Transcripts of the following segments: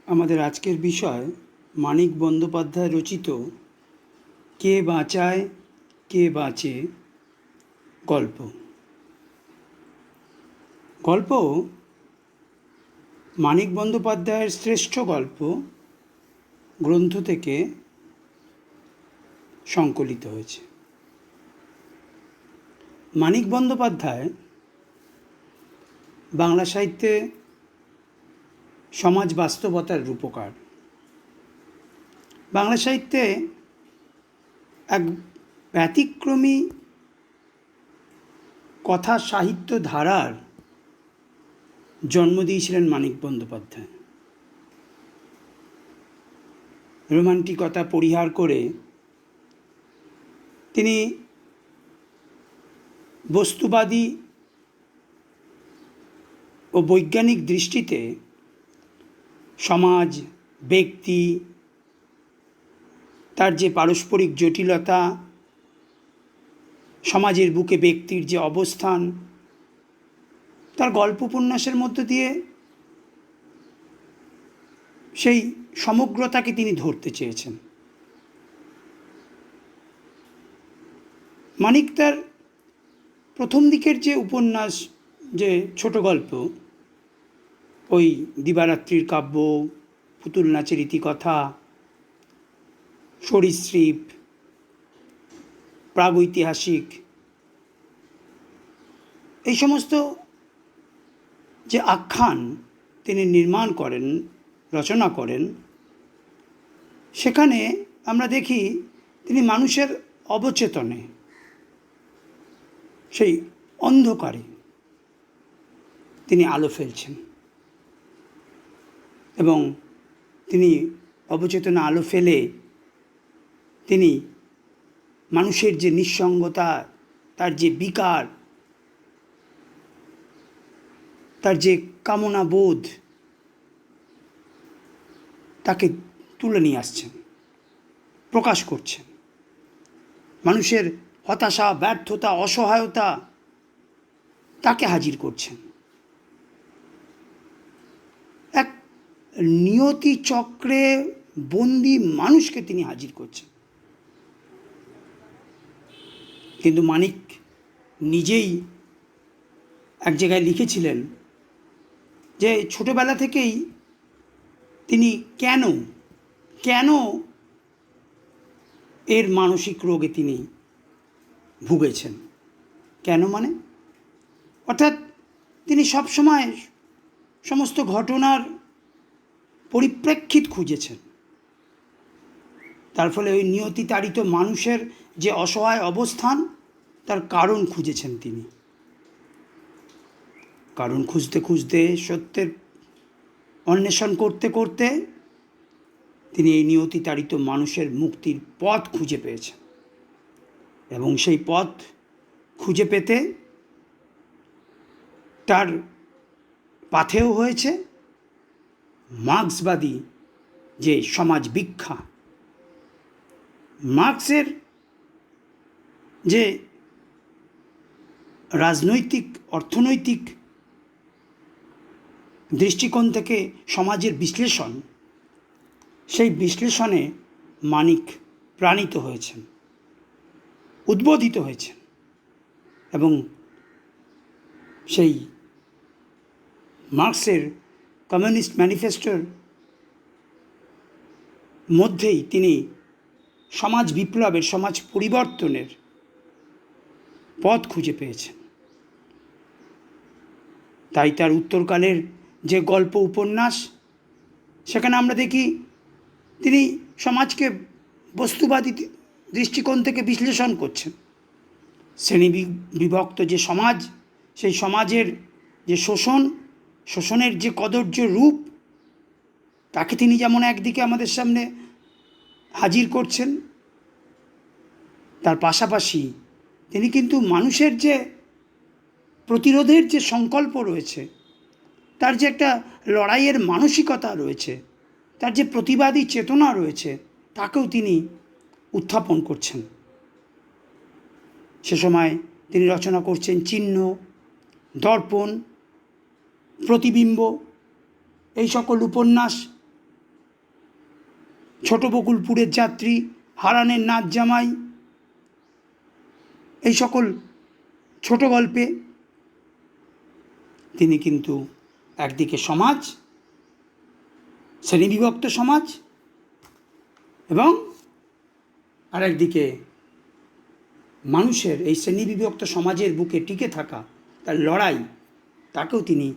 আমাদের আজকের বিষয় মানিক বন্দ্যোপাধ্যায় রচিত কে বাঁচায় কে বাঁচে গল্প। গল্প মানিক বন্দ্যোপাধ্যায়ের শ্রেষ্ঠ গল্প গ্রন্থ থেকে সংকলিত হয়েছে। মানিক বন্দ্যোপাধ্যায় বাংলা সাহিত্যে সমাজ বাস্তবতার রূপকার। বাংলা সাহিত্যে এক ব্যতিক্রমী কথা সাহিত্য ধারার জন্ম দিয়েছিলেন মানিক বন্দ্যোপাধ্যায়। রোমান্টিকতা পরিহার করে তিনি বস্তুবাদী ও বৈজ্ঞানিক দৃষ্টিতে সমাজ, ব্যক্তি, তার যে পারস্পরিক জটিলতা, সমাজের বুকে ব্যক্তির যে অবস্থান, তার গল্প উপন্যাসের মধ্য দিয়ে সেই সমগ্রতাকে তিনি ধরতে চেয়েছেন। মানিক তার প্রথম দিকের যে উপন্যাস, যে ছোট গল্প, ওই দিবারাত্রির কাব্য, পুতুল নাচের ইতিকথা, সরীসৃপ, প্রাগৈতিহাসিক, এই সমস্ত যে আখ্যান তিনি নির্মাণ করেন, রচনা করেন, সেখানে আমরা দেখি তিনি মানুষের অবচেতনে, সেই অন্ধকারে তিনি আলো ফেলছেন এবং তিনি অবচেতনে আলো ফেলে তিনি মানুষের যে নিঃসঙ্গতা, তার যে বিকার, তার যে কামনা বোধ, তাকে তুলে নিয়ে আসছেন, প্রকাশ করছেন। মানুষের হতাশা, ব্যর্থতা, অসহায়তা, তাকে হাজির করছেন। এক নিয়তি চক্রে বন্দি মানুষকে তিনি হাজির করছেন। কিন্তু মানিক নিজেই এক জায়গায় লিখেছিলেন যে ছোটবেলা থেকেই তিনি কেন এর মানসিক রোগে তিনি ভুগেছেন। কেন মানে, অর্থাৎ তিনি সবসময় সমস্ত ঘটনার পরিপ্রেক্ষিত খুঁজেছেন। তার ফলে ওই নিয়তি তাড়িত মানুষের যে অসহায় অবস্থান, তার কারণ খুঁজেছেন তিনি। কারণ খুঁজতে খুঁজতে, সত্যের অন্বেষণ করতে করতে তিনি এই নিয়তি তাড়িত মানুষের মুক্তির পথ খুঁজে পেয়েছেন। এবং সেই পথ খুঁজে পেতে তার পাথেয় হয়েছে মার্ক্সবাদী যে সমাজ ভিক্ষা। মার্ক্সের যে রাজনৈতিক, অর্থনৈতিক দৃষ্টিকোণ থেকে সমাজের বিশ্লেষণ, সেই বিশ্লেষণে মানিক প্রাণিত হয়েছেন, উদ্বোধিত হয়েছেন এবং সেই মার্ক্সের কমিউনিস্ট ম্যানিফেস্টোর মধ্যেই তিনি সমাজ বিপ্লবের, সমাজ পরিবর্তনের পথ খুঁজে পেয়েছেন। তাই তার উত্তরকালের যে গল্প উপন্যাস, সেখানে আমরা দেখি তিনি সমাজকে বস্তুবাদী দৃষ্টিকোণ থেকে বিশ্লেষণ করছেন। শ্রেণী বিভক্ত যে সমাজ, সেই সমাজের যে শোষণের যে কদর্য রূপ, তাকে তিনি যেমন একদিকে আমাদের সামনে হাজির করছেন, তার পাশাপাশি তিনি কিন্তু মানুষের যে প্রতিরোধের যে সংকল্প রয়েছে, তার যে একটা লড়াইয়ের মানসিকতা রয়েছে, তার যে প্রতিবাদী চেতনা রয়েছে, তাকেও তিনি উত্থাপন করছেন। সে সময় তিনি রচনা করছেন চিহ্ন, দর্পণ, প্রতিবিম্ব, এই সকল উপন্যাস ছোট বকুলপুরের যাত্রী, হারানের নাচ জামাই, এই সকল ছোট গল্পে তিনি কিন্তু একদিকে সমাজ, শ্রেণীবিভক্ত সমাজ, এবং আরেকদিকে মানুষের এই শ্রেণীবিভক্ত সমাজের বুকে টিকে থাকা, তার লড়াই, তাকেও তিনি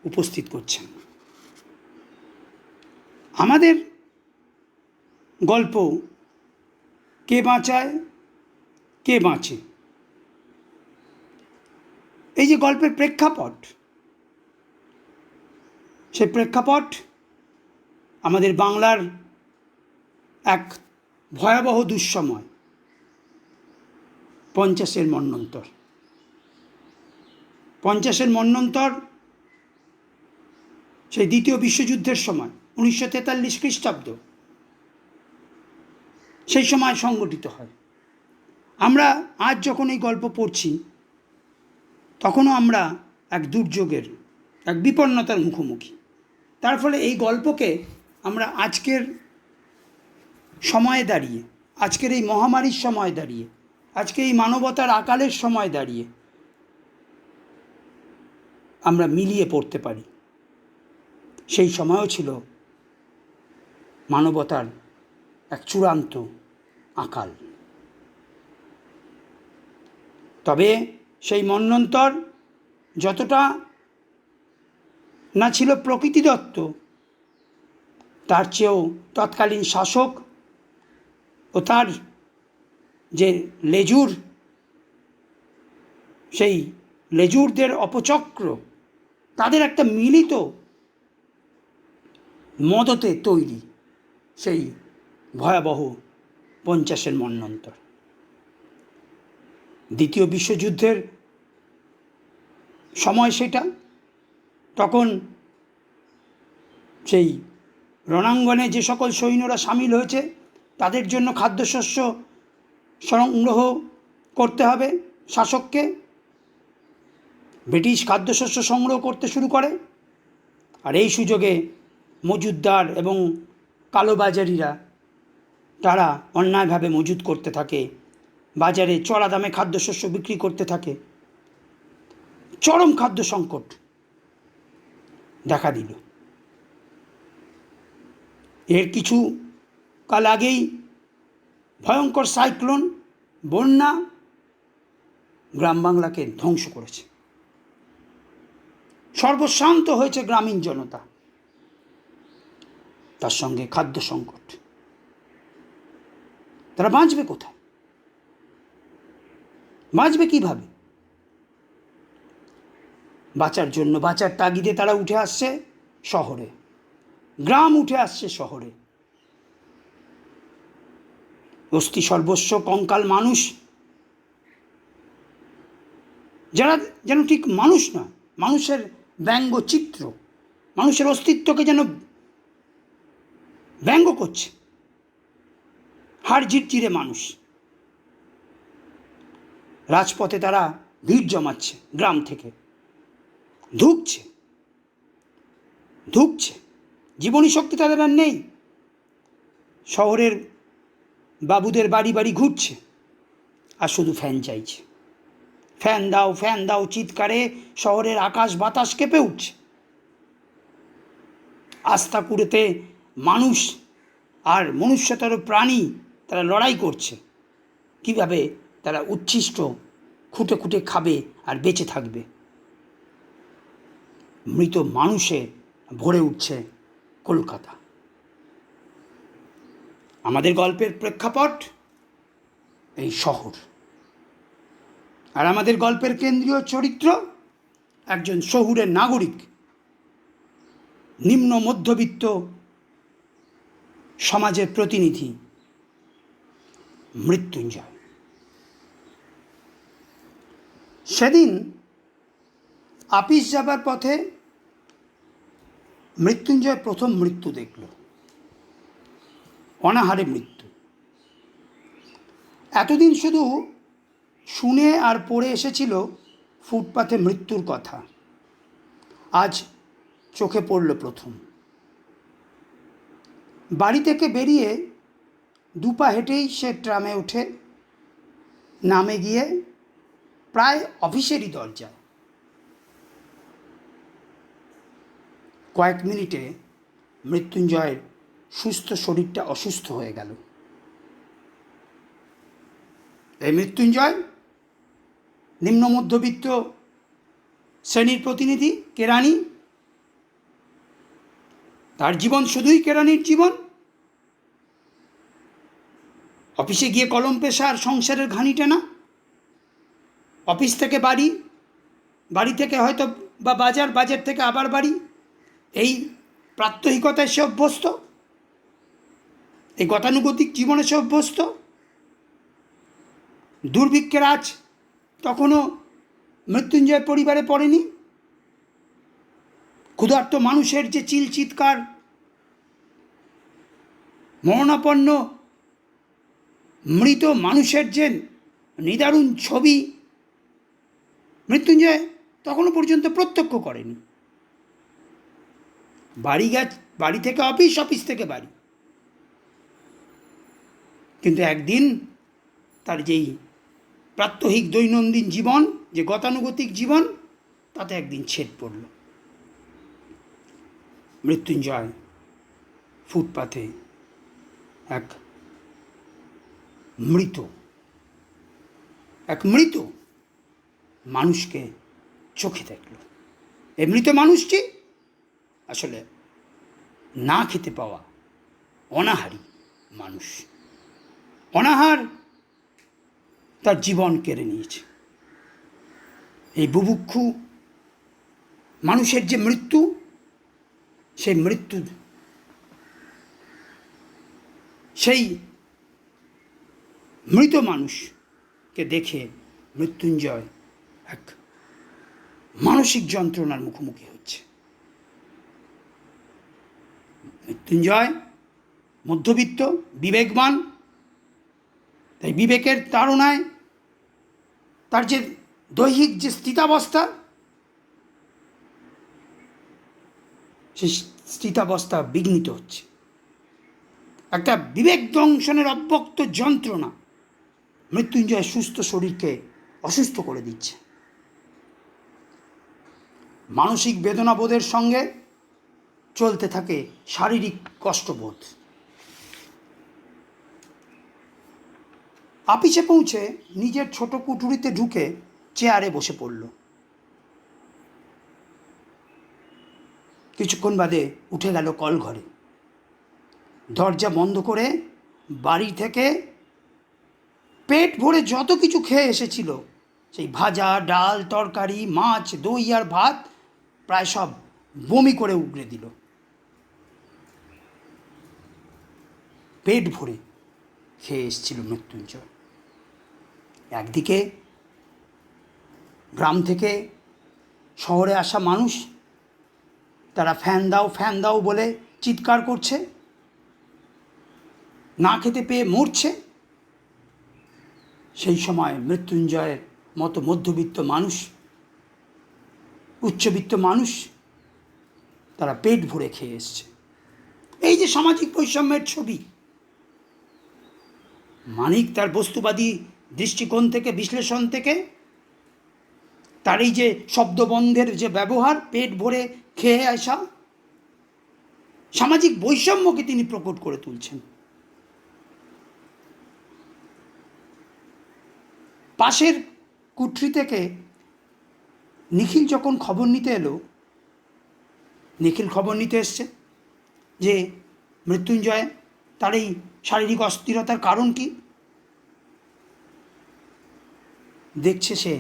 উপস্থিত করছেন। আমাদের গল্প কে বাঁচায় কে বাঁচে, এই যে গল্পের প্রেক্ষাপট, সেই প্রেক্ষাপট আমাদের বাংলার এক ভয়াবহ দুঃসময়, 50-এর মন্বন্তর। 50-এর মন্বন্তর সেই দ্বিতীয় বিশ্বযুদ্ধের সময়, 1943 খ্রিস্টাব্দ, সেই সময় সংগঠিত হয়। আমরা আজ যখন এই গল্প পড়ছি, তখনও আমরা এক দুর্যোগের, এক বিপন্নতার মুখোমুখি। তার ফলে এই গল্পকে আমরা আজকের সময়ে দাঁড়িয়ে, আজকের এই মহামারীর সময় দাঁড়িয়ে, আজকে এই মানবতার আকালের সময় দাঁড়িয়ে আমরা মিলিয়ে পড়তে পারি। সেই সময়ও ছিল মানবতার এক চূড়ান্ত আকাল। তবে সেই মন্বন্তর যতটা না ছিল প্রকৃতিদত্ত, তার চেয়েও তৎকালীন শাসক ও তার যে লেজুর, সেই লেজুরদের অপচক্র, তাদের একটা মিলিত মদতে তৈরি সেই ভয়াবহ 50-এর মন্বন্তর। দ্বিতীয় বিশ্বযুদ্ধের সময় সেটা। তখন সেই রণাঙ্গনে যে সকল সৈন্যরা সামিল হয়েছে, তাদের জন্য খাদ্যশস্য সংগ্রহ করতে হবে শাসককে। ব্রিটিশ খাদ্যশস্য সংগ্রহ করতে শুরু করে, আর এই সুযোগে মজুতদার এবং কালোবাজারিরা তারা অন্যায়ভাবে মজুত করতে থাকে, বাজারে চড়া দামে খাদ্যশস্য বিক্রি করতে থাকে। চরম খাদ্য সংকট দেখা দিল। এর কিছু কাল আগেই ভয়ঙ্কর সাইক্লোন, বন্যা গ্রাম বাংলাকে ধ্বংস করেছে। সর্বশান্ত হয়েছে গ্রামীণ জনতা, তার সঙ্গে খাদ্য সংকট। তারা বাঁচবে কোথায়? বাঁচবে কিভাবে? বাঁচার জন্য, বাঁচার তাগিদে তারা উঠে আসছে শহরে, গ্রাম উঠে আসছে শহরে। অস্থি সর্বস্ব কঙ্কাল মানুষ, যারা যেন ঠিক মানুষ নয়, মানুষের ব্যঙ্গচিত্র, মানুষের অস্তিত্বকে যেন ব্যঙ্গ করছে। হাড় ঝিরঝিরে মানুষ, রাজপথে তারা ভিড় জমাচ্ছে, গ্রাম থেকে ধুঁকছে, জীবনী শক্তি তাদের আর নেই। শহরের বাবুদের বাড়ি বাড়ি ঘুরছে আর শুধু ফ্যান চাইছে। ফ্যান দাও, ফ্যান দাও চিৎকারে শহরের আকাশ বাতাস কেঁপে উঠছে। আস্তাকুড়েতে মানুষ আর মনুষ্যতর প্রাণী তারা লড়াই করছে, কিভাবে তারা উচ্ছিষ্ট খুঁটে খুঁটে খাবে আর বেঁচে থাকবে। মৃত মানুষে ভরে উঠছে কলকাতা। আমাদের গল্পের প্রেক্ষাপট এই শহর, আর আমাদের গল্পের কেন্দ্রীয় চরিত্র একজন শহুরের নাগরিক, নিম্ন মধ্যবিত্ত সমাজের প্রতিনিধি মৃত্যুঞ্জয়। সেদিন আপিস যাবার পথে মৃত্যুঞ্জয় প্রথম মৃত্যু দেখল, অনাহারে মৃত্যু। এতদিন শুধু শুনে আর পড়ে এসেছিল ফুটপাথে মৃত্যুর কথা, আজ চোখে পড়ল প্রথম। বাড়ি থেকে বেরিয়ে দুপা হেঁটেই সে ট্রামে ওঠে, নামে গিয়ে প্রায় অফিসেরই দরজায়। কয়েক মিনিটে মৃত্যুঞ্জয়ের সুস্থ শরীরটা অসুস্থ হয়ে গেল। এই মৃত্যুঞ্জয় নিম্ন মধ্যবিত্ত শ্রেণীর প্রতিনিধি, কেরানি। তার জীবন শুধুই কেরানির জীবন। অফিসে গিয়ে কলম পেশা আর সংসারের ঘানি টানা, অফিস থেকে বাড়ি, বাড়ি থেকে হয়তো বা বাজার, বাজার থেকে আবার বাড়ি, এই প্রাত্যহিকতায় সে অভ্যস্ত, এই গতানুগতিক জীবনে সে অভ্যস্ত। দুর্ভিক্ষের আজ তখনও মৃত্যুঞ্জয় পরিবারে পড়েনি। ক্ষুধার্ত মানুষের যে চিৎকার, মরণাপন্ন মৃত মানুষের যে নিদারুণ ছবি মৃত্যুঞ্জয় তখনও পর্যন্ত প্রত্যক্ষ করেনি। বাড়ি থেকে অফিস, অফিস থেকে বাড়ি, কিন্তু একদিন তার যেই প্রাত্যহিক দৈনন্দিন জীবন, যে গতানুগতিক জীবন, তাতে একদিন ছেদ পড়ল। মৃত্যুঞ্জয় ফুটপাথে এক মৃত মানুষকে চোখে দেখল। এই মৃত মানুষটি আসলে না খেতে পাওয়া অনাহারী মানুষ। অনাহার তার জীবন কেড়ে নিয়েছে। এই বুভুক্ষু মানুষের যে মৃত্যু, সেই মৃত্যু, সেই মৃত মানুষকে দেখে মৃত্যুঞ্জয় এক মানসিক যন্ত্রণার মুখোমুখি হচ্ছে। মৃত্যুঞ্জয় মধ্যবিত্ত, বিবেকবান, তাই বিবেকের তাড়নায় তার যে দৈহিক যে স্থিতাবস্থা, সেই স্থিতাবস্থা বিঘ্নিত হচ্ছে। একটা বিবেক দংশনের অব্যক্ত যন্ত্রণা মৃত্যুঞ্জয় সুস্থ শরীরকে অসুস্থ করে দিচ্ছে। মানসিক বেদনাবোধের সঙ্গে চলতে থাকে শারীরিক কষ্টবোধ। অফিসে পৌঁছে নিজের ছোট কুঠুরিতে ঢুকে চেয়ারে বসে পড়ল। কিছুক্ষণ বাদে উঠে গেল কল ঘরে। দরজা বন্ধ করে বাড়ি থেকে পেট ভরে যত কিছু খেয়ে এসেছিল, সেই ভাজা, ডাল, তরকারি, মাছ, দই আর ভাত, প্রায় সব বমি করে উগড়ে দিল। পেট ভরে খেয়ে এসেছিল মৃত্যুঞ্জয়। একদিকে গ্রাম থেকে শহরে আসা মানুষ, তারা ফ্যান দাও, ফ্যান দাও বলে চিৎকার করছে, না খেতে পেয়ে মরছে। সেই সময় মৃত্যুঞ্জয়ের মতো মধ্যবিত্ত মানুষ, উচ্চবিত্ত মানুষ, তারা পেট ভরে খেয়ে এসছে। এই যে সামাজিক বৈষম্যের ছবি, মানিক তার বস্তুবাদী দৃষ্টিকোণ থেকে, বিশ্লেষণ থেকে, তার এই যে শব্দবন্ধের যে ব্যবহার, পেট ভরে খেয়ে আসা, সামাজিক বৈষম্যকে তিনি প্রকট করে তুলছেন। পাশের কুঠরি থেকে নিখিল যখন খবর নিতে এলো, নিখিল খবর নিতে এসছে যে মৃত্যুঞ্জয়, তার এই শারীরিক অস্থিরতার কারণ কি। দেখছে সে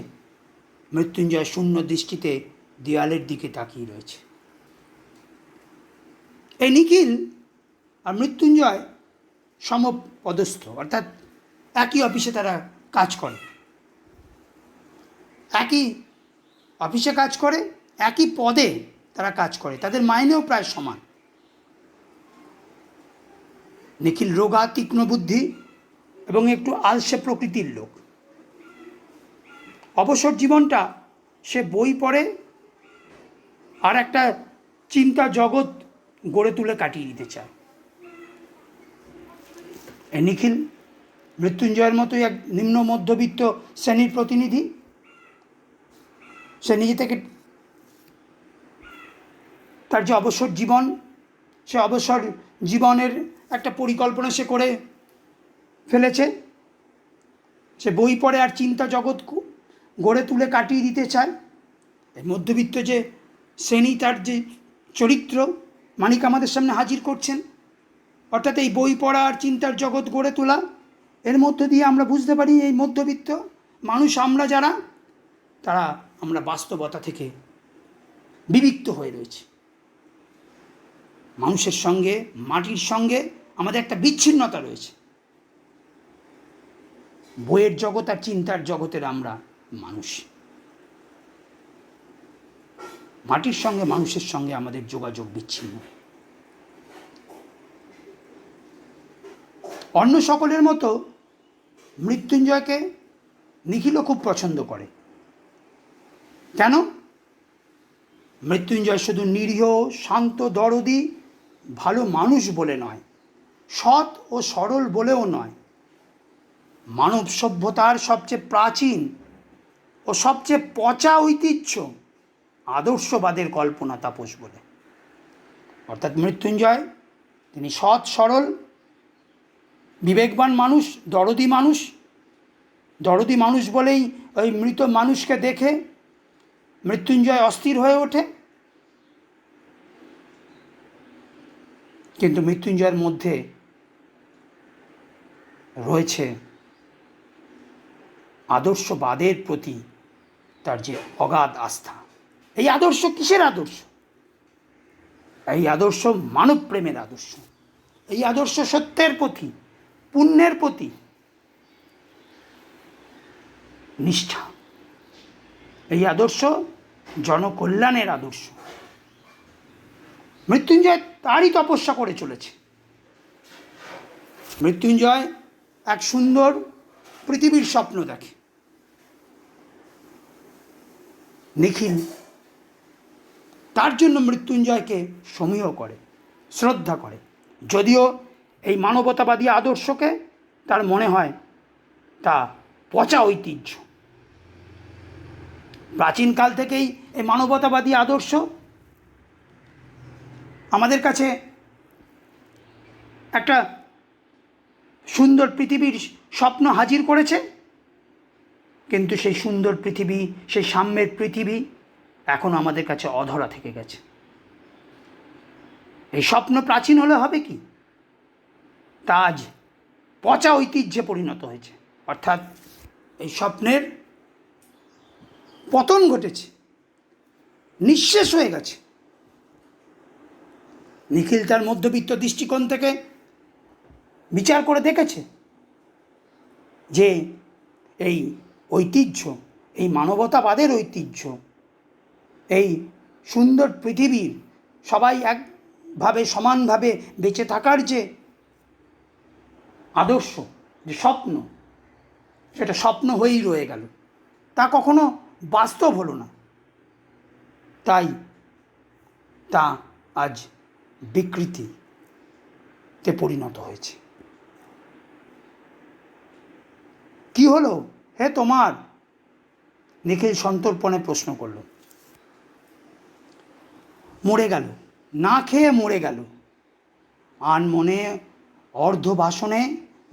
মৃত্যুঞ্জয় শূন্য দৃষ্টিতে দেয়ালের দিকে তাকিয়ে রয়েছে। এই নিখিল আর মৃত্যুঞ্জয় সমপদস্থ, অর্থাৎ একই অফিসে তারা কাজ করে, একই অফিসে কাজ করে, একই পদে তারা কাজ করে, তাদের মাইনেও প্রায় সমান। নিখিল রোগা, তীক্ষ্ণ বুদ্ধি এবং একটু আলসে প্রকৃতির লোক। অবসর জীবনটা সে বই পড়ে আর একটা চিন্তা জগৎ গড়ে তুলে কাটিয়ে দিতে চায়। এই নিখিল মৃত্যুঞ্জয়ের মতোই এক নিম্ন মধ্যবিত্ত শ্রেণীর প্রতিনিধি। সে নিজে থেকে তার যে অবসর জীবন, সে অবসর জীবনের একটা পরিকল্পনা সে করে ফেলেছে। সে বই পড়ে আর চিন্তা জগৎ গড়ে তুলে কাটিয়ে দিতে চায়। এই মধ্যবিত্ত যে শ্রেণী, তার যে চরিত্র মানিক আমাদের সামনে হাজির করছেন, অর্থাৎ এই বই পড়া আর চিন্তার জগৎ গড়ে তোলা, এর মধ্য দিয়ে আমরা বুঝতে পারি এই মধ্যবিত্ত মানুষ আমরা যারা, তারা আমরা বাস্তবতা থেকে বিবিক্ত হয়ে রয়েছি। মানুষের সঙ্গে, মাটির সঙ্গে আমাদের একটা বিচ্ছিন্নতা রয়েছে। বইয়ের জগৎ আর চিন্তার জগতের আমরা মানুষ। মাটির সঙ্গে, মানুষের সঙ্গে আমাদের যোগাযোগ বিচ্ছিন্ন। অন্য সকলের মতো মৃত্যুঞ্জয়কে নিখিলও খুব পছন্দ করে। কেন? মৃত্যুঞ্জয় শুধু নিরীহ, শান্ত, দরদি, ভালো মানুষ বলে নয়, সৎ ও সরল বলেও নয়, মানব সভ্যতার সবচেয়ে প্রাচীন ও সবচেয়ে পচা ঐতিহ্য আদর্শবাদের কল্পনা তাপস বলে। অর্থাৎ মৃত্যুঞ্জয় তিনি সৎ, সরল, বিবেকবান মানুষ, দরদি মানুষ। দরদি মানুষ বলেই ওই মৃত মানুষকে দেখে মৃত্যুঞ্জয় অস্থির হয়ে ওঠে। কিন্তু মৃত্যুঞ্জয়ের মধ্যে রয়েছে আদর্শবাদের প্রতি তার যে অগাধ আস্থা। এই আদর্শ কিসের আদর্শ? এই আদর্শ মানব প্রেমের আদর্শ। এই আদর্শ সত্যের প্রতি, পুণ্যের প্রতি নিষ্ঠা। এই আদর্শ জনকল্যাণের আদর্শ। মৃত্যুঞ্জয় তারই তপস্যা করে চলেছে। মৃত্যুঞ্জয় এক সুন্দর পৃথিবীর স্বপ্ন দেখে। নিখিল তার জন্য মৃত্যুঞ্জয়কে সমীহ করে, শ্রদ্ধা করে, যদিও এই মানবতাবাদী আদর্শকে তার মনে হয় তা পচা ঐতিহ্য। প্রাচীনকাল থেকেই এই মানবতাবাদী আদর্শ আমাদের কাছে একটা সুন্দর পৃথিবীর স্বপ্ন হাজির করেছে, কিন্তু সেই সুন্দর পৃথিবী, সেই সাম্যের পৃথিবী এখন আমাদের কাছে অধরা থেকে গেছে। এই স্বপ্ন প্রাচীন হলে হবে কি, তা আজ পচা ঐতিহ্যে পরিণত হয়েছে। অর্থাৎ এই স্বপ্নের পতন ঘটেছে, নিঃশেষ হয়ে গেছে। নিখিল তার মধ্যবিত্ত দৃষ্টিকোণ থেকে বিচার করে দেখেছে যে এই ঐতিহ্য, এই মানবতাবাদের ঐতিহ্য, এই সুন্দর পৃথিবীর সবাই একভাবে সমানভাবে বেঁচে থাকার যে আদর্শ, যে স্বপ্ন, সেটা স্বপ্ন হয়েই রয়ে গেল, তা কখনো বাস্তব হলো না। তাই তা আজ বিকৃতিতে পরিণত হয়েছে। কি হলো হে তোমার? নিখিল সন্তর্পণে প্রশ্ন করল। মরে গেল, না খেয়ে মরে গেল। আন মনে অর্ধবাসনে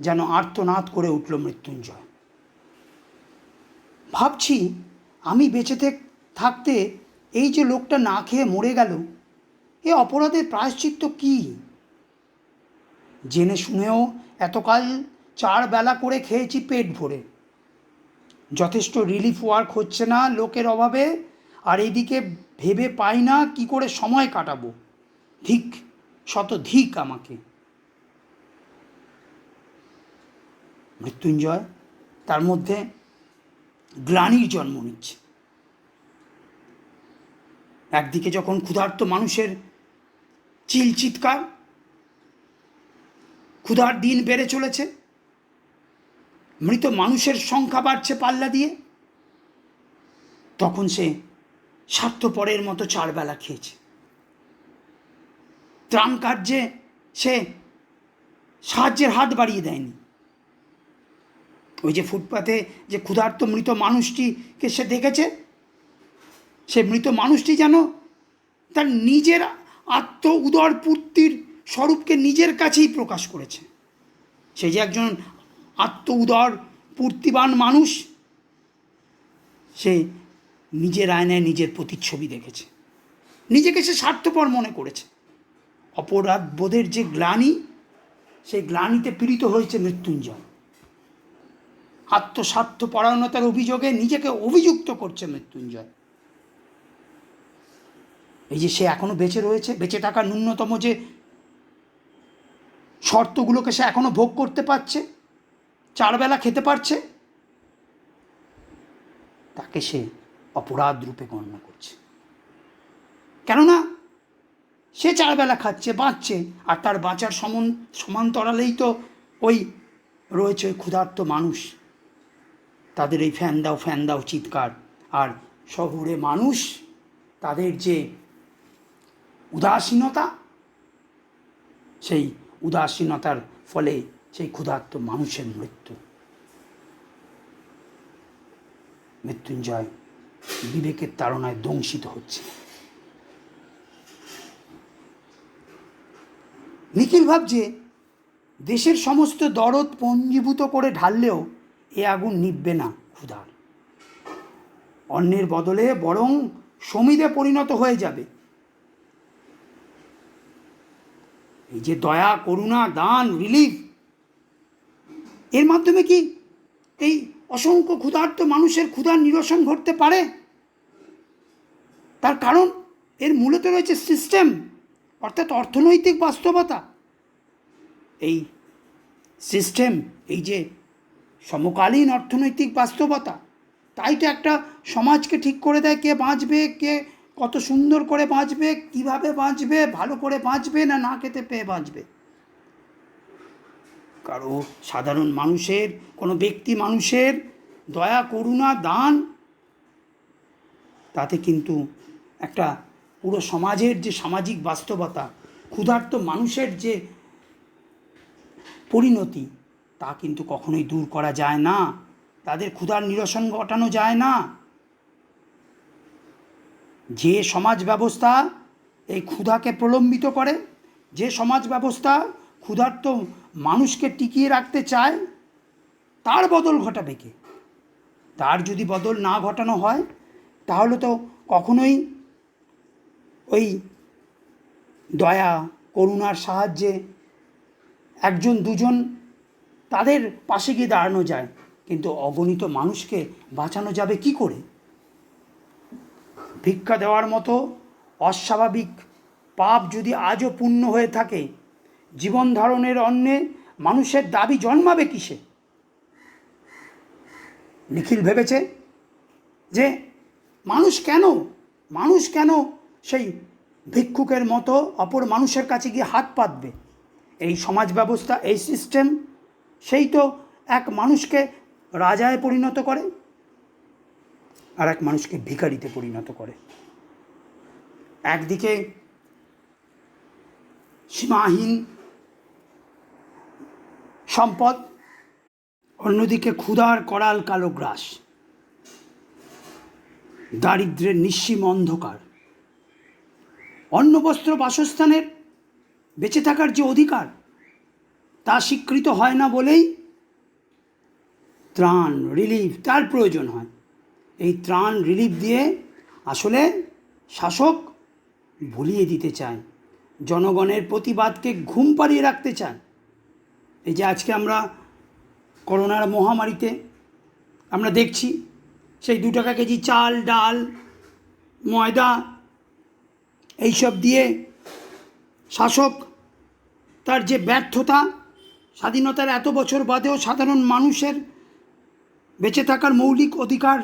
যেন আর্তনাদ করে উঠল মৃত্যুঞ্জয়। ভাবছি আমি বেঁচে থাকতে এই যে লোকটা না খেয়ে মরে গেল, এ অপরাধের প্রায়শ্চিত্ত কি? জেনে শুনেও এতকাল 4 বেলা করে খেয়েছি পেট ভরে, যথেষ্ট রিলিফ ওয়ার্ক হচ্ছে না লোকের অভাবে, আর এদিকে ভেবে পাই না কি করে সময় কাটাবো। ধিক, শত ধিক আমাকে। মৃত্যুঞ্জয় তার মধ্যে গ্লানির জন্ম নিচ্ছে। একদিকে যখন ক্ষুধার্ত মানুষের চিৎকার, ক্ষুধার দিন বেড়ে চলেছে, মৃত মানুষের সংখ্যা বাড়ছে পাল্লা দিয়ে, তখন সে স্বার্থপরের মতো 4 বেলা খেয়েছে। ত্রাণ কার্যে সে সাহায্যের হাত বাড়িয়ে দেয়নি। ওই যে ফুটপাতে যে ক্ষুধার্ত মৃত মানুষটিকে সে দেখেছে, সে মৃত মানুষটি যেন তার নিজের উদর পূর্তির স্বরূপকে নিজের কাছেই প্রকাশ করেছে। সে যে একজন উদর পূর্তিবান মানুষ, সে নিজের আয়নায় নিজের প্রতিচ্ছবি দেখেছে, নিজেকে সে স্বার্থপর মনে করেছে। অপরাধ বোধের যে গ্লানি, সেই গ্লানিতে পীড়িত হয়েছে মৃত্যুঞ্জয়। আত্মস্বার্থপরায়ণতার অভিযোগে নিজেকে অভিযুক্ত করছে মৃত্যুঞ্জয়। এই যে সে এখনো বেঁচে রয়েছে, বেঁচে থাকার ন্যূনতম যে শর্তগুলোকে সে এখনো ভোগ করতে পারছে, 4 বেলা খেতে পারছে, তাকে সে অপরাধ রূপে গণ্য করছে। কেননা সে 4 বেলা খাচ্ছে, বাঁচছে, আর তার বাঁচার সমান্তরালেই তো ওই রয়েছে ওই ক্ষুধার্ত মানুষ, তাদের এই ফ্যান দাও চিৎকার। আর শহুরে মানুষ, তাদের যে উদাসীনতা, সেই উদাসীনতার ফলে সেই ক্ষুধার্ত মানুষের মৃত্যুঞ্জয় বিবেকের তাড়নায় দংশিত হচ্ছে। নিখিল ভাবছে দেশের সমস্ত দরদ পঞ্জীভূত করে ঢাললেও এ আগুন নিভবে না ক্ষুধার। অন্যের বদলে বরং সমিধে পরিণত হয়ে যাবে। এই যে দয়া, করুণা, দান, রিলিফ, এর মাধ্যমে কি এই অসংখ্য ক্ষুধার্ত মানুষের ক্ষুধার নিরসন ঘটতে পারে? তার কারণ এর মূলত রয়েছে সিস্টেম, অর্থাৎ অর্থনৈতিক বাস্তবতা। এই সিস্টেম, এই যে সমকালীন অর্থনৈতিক বাস্তবতা, তাই তো একটা সমাজকে ঠিক করে দেয় কে বাঁচবে, কে কত সুন্দর করে বাঁচবে, কিভাবে বাঁচবে, ভালো করে বাঁচবে না না খেতে পেয়ে বাঁচবে। কারো সাধারণ মানুষের, কোনো ব্যক্তি মানুষের দয়া, করুণা, দান, তাতে কিন্তু একটা পুরো সমাজের যে সামাজিক বাস্তবতা, ক্ষুধার্ত মানুষের যে পরিণতি, তা কিন্তু কখনোই দূর করা যায় না, তাদের ক্ষুধার নিরসন ঘটানো যায় না। যে সমাজ ব্যবস্থা এই ক্ষুধাকে প্রলম্বিত করে, যে সমাজ ব্যবস্থা ক্ষুধার্ত মানুষকে টিকিয়ে রাখতে চায়, তার বদল ঘটাবে কে? তার যদি বদল না ঘটানো হয়, তাহলে তো কখনোই ওই দয়া, করুণার সাহায্যে 1জন 2জন তাদের পাশে গিয়ে দাঁড়ানো যায়, কিন্তু অগণিত মানুষকে বাঁচানো যাবে কি করে? ভিক্ষা দেওয়ার মতো অস্বাভাবিক পাপ যদি আজও পূর্ণ হয়ে থাকে, জীবন ধারণের অন্যে মানুষের দাবি জন্মাবে কিসে? নিখিল ভেবেছে যে মানুষ কেন সেই ভিক্ষুকের মতো অপর মানুষের কাছে গিয়ে হাত পাতবে? এই সমাজ ব্যবস্থা, এই সিস্টেম, সেই তো এক মানুষকে রাজায় পরিণত করে আর এক মানুষকে ভিখারিতে পরিণত করে। একদিকে সীমাহীন সম্পদ, অন্যদিকে ক্ষুধার করাল কালো গ্রাস, দারিদ্র্যের নিঃসীম অন্ধকার। অন্ন, বস্ত্র, বাসস্থানের বেঁচে থাকার যে অধিকার, তা স্বীকৃত হয় না বলেই ত্রাণ, রিলিফ তার প্রয়োজন হয়। এই ত্রাণ, রিলিফ দিয়ে আসলে শাসক ভুলিয়ে দিতে চায়, জনগণের প্রতিবাদকে ঘুম পাড়িয়ে রাখতে চায়। এই যে আজকে আমরা করোনার মহামারীতে আমরা দেখছি, সেই 2 টাকা কেজি চাল, ডাল, ময়দা, এইসব দিয়ে শাসক তার যে ব্যর্থতা, স্বাধীনতার এত বছর বাদেও সাধারণ মানুষের বেঁচে থাকার মৌলিক অধিকার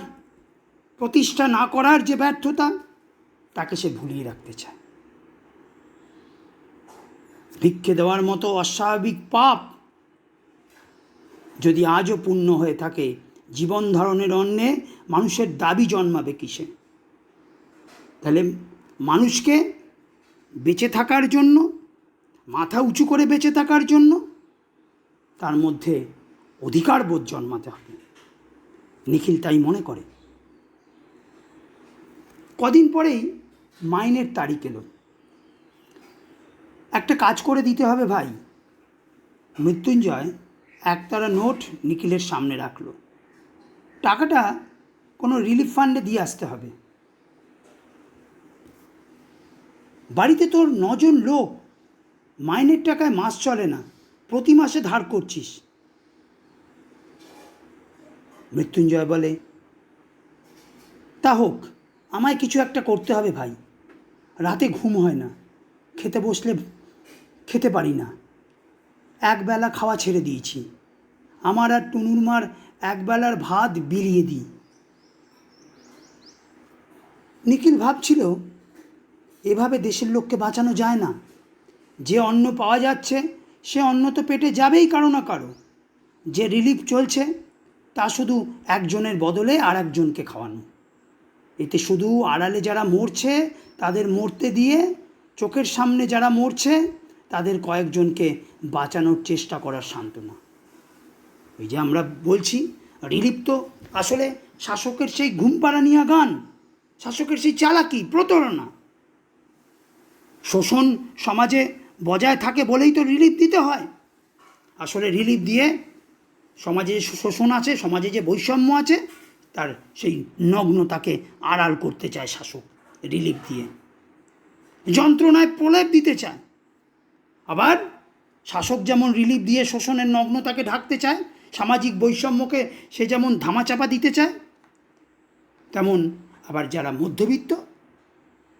প্রতিষ্ঠা না করার যে ব্যর্থতা, তাকে সে ভুলিয়ে রাখতে চায়। ভিক্ষে দেওয়ার মতো অস্বাভাবিক পাপ যদি আজও পূর্ণ হয়ে থাকে, জীবন ধারণের অন্যে মানুষের দাবি জন্মাবে কিসে? তাহলে মানুষকে বেঁচে থাকার জন্য, মাথা উঁচু করে বেঁচে থাকার জন্য তার মধ্যে অধিকার বোধ জন্মাতে হবে। নিখিল তাই মনে করে। কদিন পরেই মাইনের তারিখ এলো। একটা কাজ করে দিতে হবে ভাই। মৃত্যুঞ্জয় একতারা নোট নিখিলের সামনে রাখল। টাকাটা কোনো রিলিফ ফান্ডে দিয়ে আসতে হবে। বাড়িতে তোর 9 জন লোক, মাইনের টাকায় মাস চলে না, প্রতি মাসে ধার করছিস। মৃত্যুঞ্জয় বলে, তা হোক, আমায় কিছু একটা করতে হবে ভাই। রাতে ঘুম হয় না, খেতে বসলে খেতে পারি না, একবেলা খাওয়া ছেড়ে দিয়েছি। আমার আর টুনুর মার একবেলার ভাত বিলিয়ে দিই। নিখিল ভাবছিল, এভাবে দেশের লোককে বাঁচানো যায় না। যে অন্ন পাওয়া যাচ্ছে সে অন্ন তো পেটে যাবেই কারো না কারো। যে রিলিফ চলছে তা শুধু একজনের বদলে আর একজনকে খাওয়ানো। এতে শুধু আড়ালে যারা মরছে তাদের মরতে দিয়ে চোখের সামনে যারা মরছে তাদের কয়েকজনকে বাঁচানোর চেষ্টা করার সান্ত্বনা। এই যে আমরা বলছি রিলিফ তো আসলে শাসকের সেই ঘুমপাড়ানিয়া গান, শাসকের সেই চালাকি, প্রতারণা। শোষণ সমাজে বজায় থাকে বলেই তো রিলিফ দিতে হয়। আসলে রিলিফ দিয়ে সমাজে যে শোষণ আছে, সমাজে যে বৈষম্য আছে, তার সেই নগ্নতাকে আড়াল করতে চায় শাসক। রিলিফ দিয়ে যন্ত্রণায় প্রলেপ দিতে চায়। আবার শাসক যেমন রিলিফ দিয়ে শোষণের নগ্নতাকে ঢাকতে চায়, সামাজিক বৈষম্যকে সে যেমন ধামাচাপা দিতে চায়, তেমন আবার যারা মধ্যবিত্ত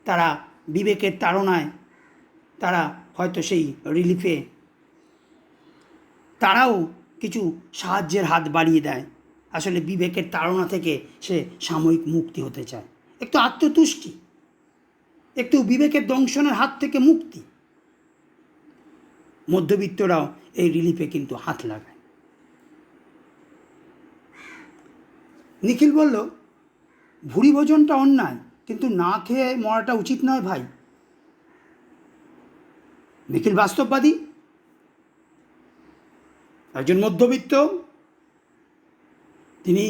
তারা বিবেকের তাড়নায় তারা হয়তো সেই রিলিফে তারাও কিছু সাহায্যের হাত বাড়িয়ে দেয়। আসলে বিবেকের তাড়না থেকে সে সাময়িক মুক্তি হতে চায়, একটু আত্মতুষ্টি, একটু বিবেকের দংশনের হাত থেকে মুক্তি। মধ্যবিত্তরাও এই রিলিফে কিন্তু হাত লাগায়। নিখিল বলল, ভুরি ভোজনটা অন্যায়, কিন্তু না খেয়ে মরাটা উচিত নয় ভাই। নিখিল বাস্তববাদী, একজন মধ্যবিত্ত। তিনি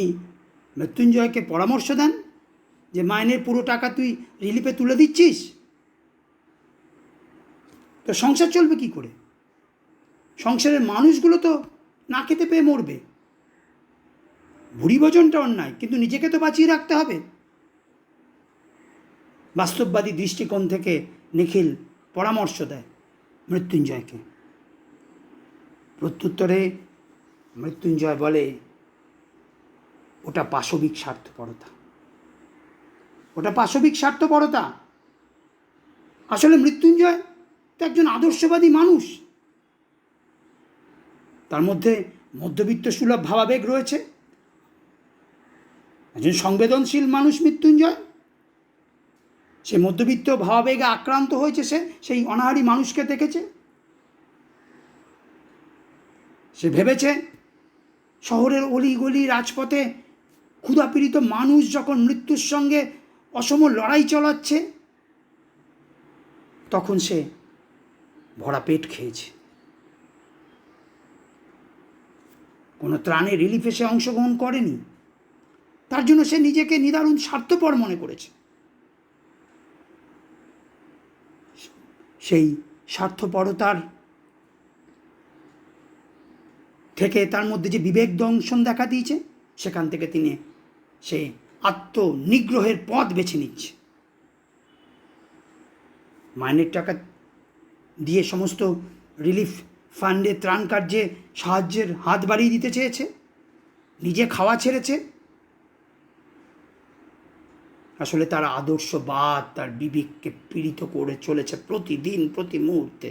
মৃত্যুঞ্জয়কে পরামর্শ দেন যে মাইনের পুরো টাকা তুই রিলিফে তুলে দিচ্ছিস, তো সংসার চলবে কি করে? সংসারের মানুষগুলো তো না খেতে পেয়ে মরবে। ভুরি ভোজনটা অন্যায়, কিন্তু নিজেকে তো বাঁচিয়ে রাখতে হবে। বাস্তববাদী দৃষ্টিকোণ থেকে নিখিল পরামর্শ দেয় মৃত্যুঞ্জয়কে। প্রত্যুত্তরে মৃত্যুঞ্জয় বলে, ওটা পাশবিক স্বার্থপরতা, ওটা পাশবিক স্বার্থপরতা। আসলে মৃত্যুঞ্জয় তো একজন আদর্শবাদী মানুষ, তার মধ্যে মধ্যবিত্ত সুলভ ভাবাবেগ রয়েছে। একজন সংবেদনশীল মানুষ মৃত্যুঞ্জয়। সে মধ্যবিত্ত ভাবাবেগে আক্রান্ত হয়েছে, সে সেই অনাহারী মানুষকে দেখেছে। সে ভেবেছে শহরের অলিগলি রাজপথে ক্ষুধাপীড়িত মানুষ যখন মৃত্যুর সঙ্গে অসম লড়াই চালাচ্ছে, তখন সে ভরা পেট খেয়েছে। কোনো ত্রাণে রিলিফে সে অংশগ্রহণ করেনি। তার জন্য সে নিজেকে নিদারুণ স্বার্থপর মনে করেছে। সেই স্বার্থপরতার থেকে তার মধ্যে যে বিবেক দংশন দেখা দিয়েছে, সেখান থেকে তিনি সে আত্মনিগ্রহের পথ বেছে নিচ্ছে। মাইনের টাকা দিয়ে সমস্ত রিলিফ ফান্ডে ত্রাণ কার্যে সাহায্যের হাত বাড়িয়ে দিতে চেয়েছে, নিজে খাওয়া ছেড়েছে। আসলে তার আদর্শবাদ তার বিবেককে পীড়িত করে চলেছে প্রতিদিন, প্রতি মুহূর্তে।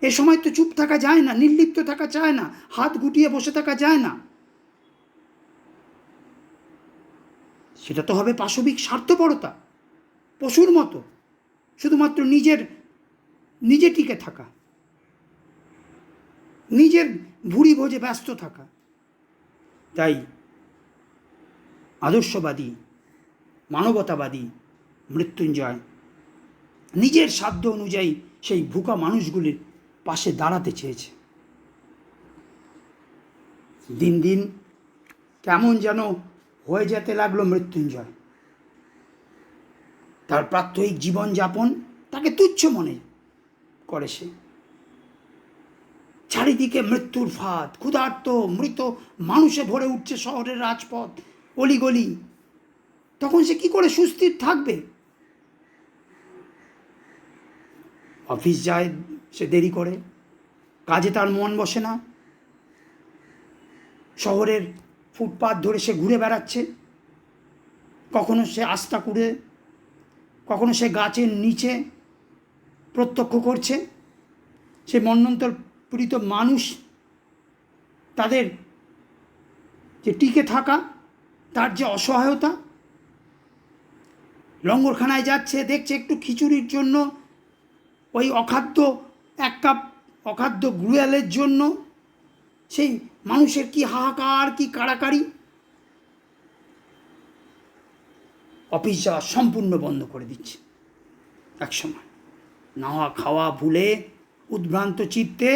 এ সময় তো চুপ থাকা যায় না, নির্লিপ্ত থাকা যায় না, হাত গুটিয়ে বসে থাকা যায় না। সেটা তো হবে পাশবিক স্বার্থপরতা, পশুর মতো শুধুমাত্র নিজে টিকে থাকা, নিজের ভুঁড়ি ভোজে ব্যস্ত থাকা। তাই আদর্শবাদী মানবতাবাদী মৃত্যুঞ্জয় নিজের সাধ্য অনুযায়ী সেই ভুকা মানুষগুলির পাশে দাঁড়াতে চেয়েছে। দিন দিন কেমন যেন হয়ে যেতে লাগলো মৃত্যুঞ্জয়। তার প্রাত্যহিক জীবনযাপন তাকে তুচ্ছ মনে করে সে। চারিদিকে মৃত্যুর ফাঁদ, ক্ষুধার্ত মৃত মানুষে ভরে উঠছে শহরের রাজপথ, অলিগলি। তখন সে কি করে সুস্থির থাকবে? অফিস যায়, সে দেরি করে, কাজে তার মন বসে না। শহরের ফুটপাত ধরে সে ঘুরে বেড়াচ্ছে, কখনো সে আস্তাকুড়ে, কখনো সে গাছের নিচে প্রত্যক্ষ করছে সে মন্বন্তর পীড়িত মানুষ, তাদের যে টিকে থাকা, তার যে অসহায়তা। লঙ্গরখানায় যাচ্ছে, দেখছে একটু খিচুড়ির জন্য, ওই অখাদ্য এক কাপ অখাদ্য গ্রুয়ালের জন্য সেই মানুষের কি হাহাকার, কি কাড়াকাড়ি। অফিস যাওয়া সম্পূর্ণ বন্ধ করে দিচ্ছে একসময়। নাওয়া খাওয়া ভুলে উদ্ভ্রান্ত চিত্তে